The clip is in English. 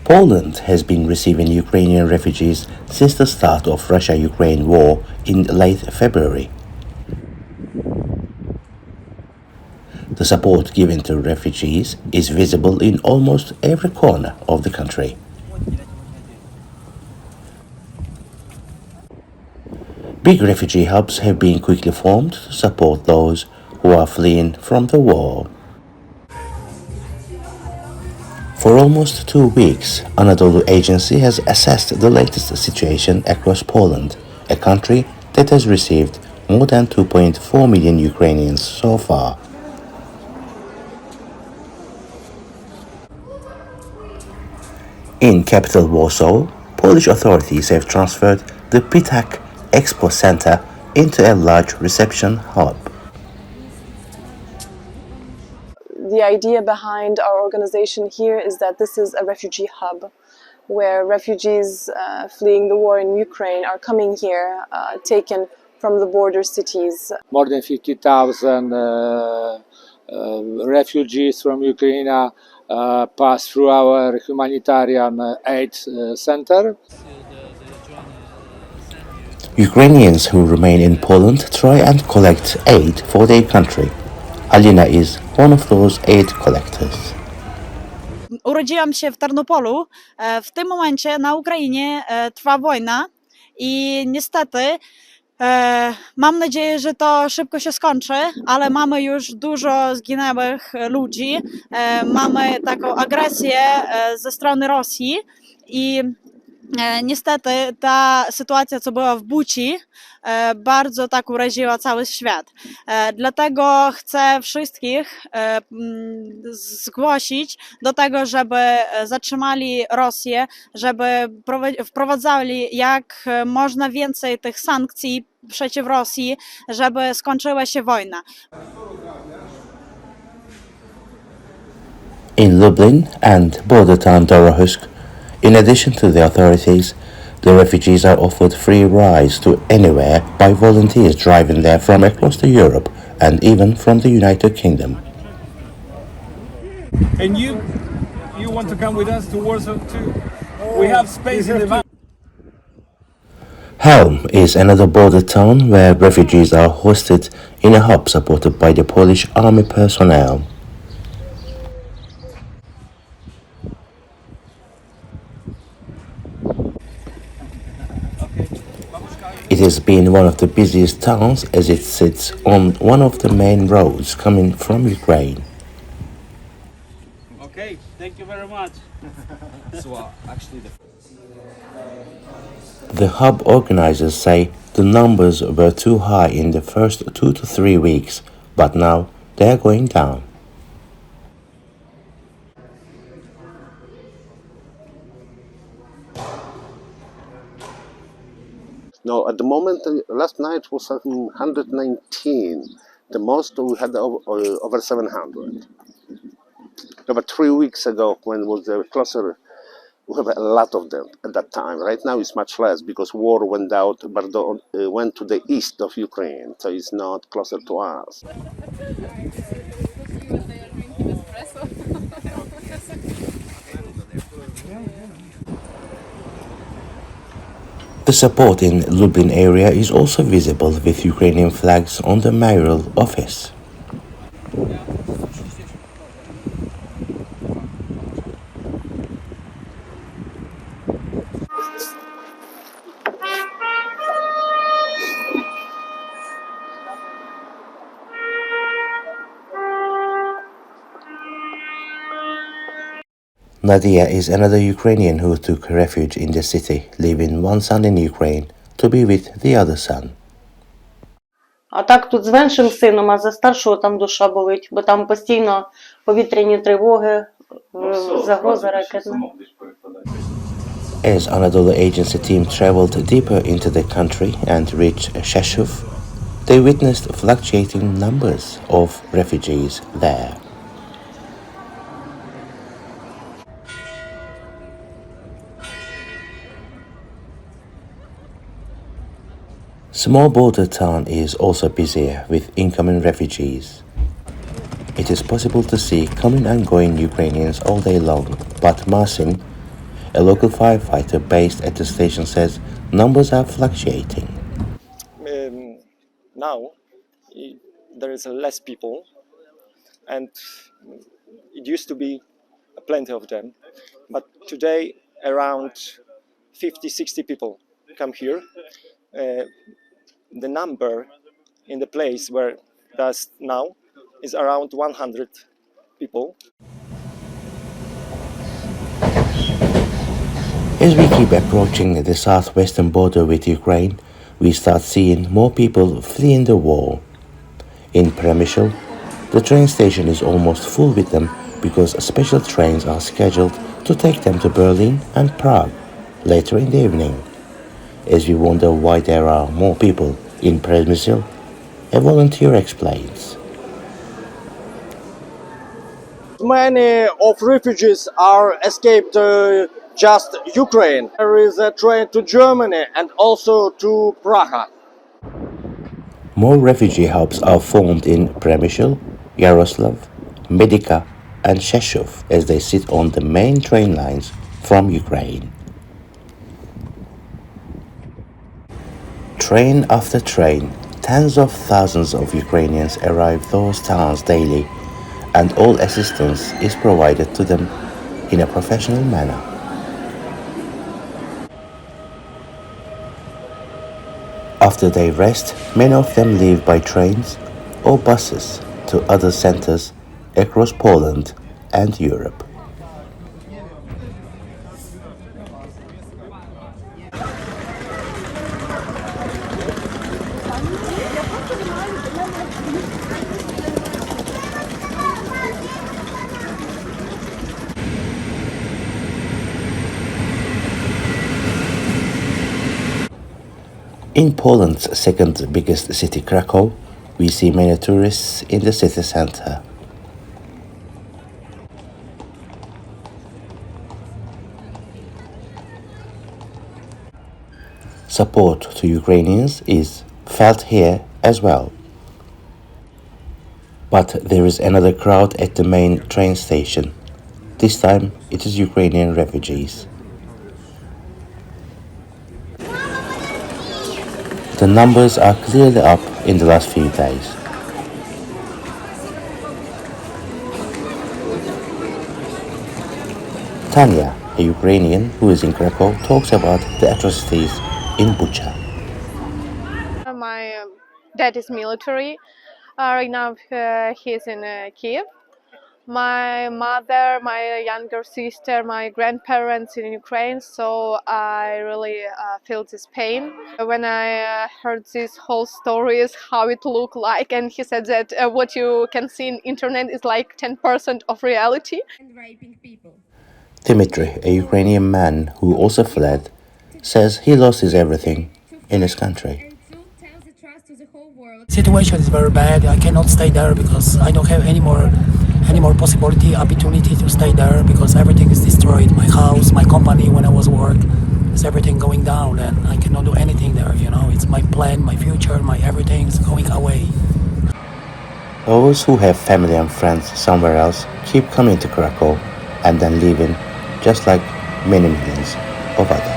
Poland has been receiving Ukrainian refugees since the start of Russia-Ukraine war in late February. The support given to refugees is visible in almost every corner of the country. Big refugee hubs have been quickly formed to support those who are fleeing from the war. For almost 2 weeks, Anadolu Agency has assessed the latest situation across Poland, a country that has received more than 2.4 million Ukrainians so far. In capital Warsaw, Polish authorities have transferred the Pitak Expo Center into a large reception hub. The idea behind our organization here is that this is a refugee hub where refugees fleeing the war in Ukraine are coming here, taken from the border cities. More than 50,000 refugees from Ukraine pass through our humanitarian aid center. Ukrainians who remain in Poland try and collect aid for their country. Halina is one of those aid collectors. Urodziłam się w Tarnopolu. W tym momencie na Ukrainie trwa wojna i niestety mam nadzieję, że to szybko się skończy, ale mamy już dużo zginęłych ludzi. Mamy taką agresję ze strony Rosji i niestety ta sytuacja, co była w Buci, bardzo tak uraziła cały świat. Dlatego chcę wszystkich zgłosić do tego, żeby zatrzymali Rosję, żeby wprowadzali jak można więcej tych sankcji przeciw Rosji, żeby skończyła się wojna. In Lublin and border town Dorohusk, in addition to the authorities, the refugees are offered free rides to anywhere by volunteers driving there from across Europe and even from the United Kingdom. And you want to come with us to Warsaw too? We have space in the van. Helm is another border town where refugees are hosted in a hub supported by the Polish army personnel. It has been one of the busiest towns as it sits on one of the main roads coming from Ukraine. Okay, thank you very much. The hub organizers say the numbers were too high in the first 2 to 3 weeks, but now they are going down. No, at the moment, last night was 119. The most we had over 700. About 3 weeks ago, when was closer, we have a lot of them at that time. Right now, it's much less because war went out, but went to the east of Ukraine, so it's not closer to us. The support in Lublin area is also visible with Ukrainian flags on the mayoral office. Nadia is another Ukrainian who took refuge in the city, leaving one son in Ukraine to be with the other son. А так тут з меншим сином, а за старшого там душа болить, бо там постійно повітряні тривоги, загроза ракетна. As Anadolu Agency team traveled deeper into the country and reached Sheshov, they witnessed fluctuating numbers of refugees there. Small border town is also busier with incoming refugees. It is possible to see coming and going Ukrainians all day long, but Marcin, A local firefighter based at the station says numbers are fluctuating. Now there is less people, and it used to be plenty of them, but today around 50-60 people come here. The number in the place where that's now is around 100 people. As we keep approaching the southwestern border with Ukraine, we start seeing more people fleeing the war. In Przemysl, the train station is almost full with them because special trains are scheduled to take them to Berlin and Prague later in the evening. As we wonder why there are more people in Przemysl, a volunteer explains. Many of refugees are escaped just Ukraine. There is a train to Germany and also to Prague. More refugee hubs are formed in Przemysl, Yaroslav, Medica and Rzeszów as they sit on the main train lines from Ukraine. Train after train, tens of thousands of Ukrainians arrive those towns daily, and all assistance is provided to them in a professional manner. After they rest, many of them leave by trains or buses to other centers across Poland and Europe. In Poland's second biggest city, Krakow, we see many tourists in the city center. Support to Ukrainians is felt here as well. But there is another crowd at the main train station. This time it is Ukrainian refugees. The numbers are clearly up in the last few days. Tanya, a Ukrainian who is in Krakow, talks about the atrocities in Bucha. My dad is military. Right now he's in Kiev. My mother, my younger sister, my grandparents in Ukraine, so I really feel this pain. When I heard this whole stories, how it looked like, and he said that what you can see in internet is like 10% of reality. And raping people. Dmitry, a Ukrainian man who also fled, says he lost his everything in his country. Situation is very bad. I cannot stay there because I don't have any more opportunity to stay there because everything is destroyed. My house, my company, when I was work, is everything going down, and I cannot do anything there. It's my plan, my future, my everything is going away. Those who have family and friends somewhere else keep coming to Krakow and then leaving, just like many millions of others.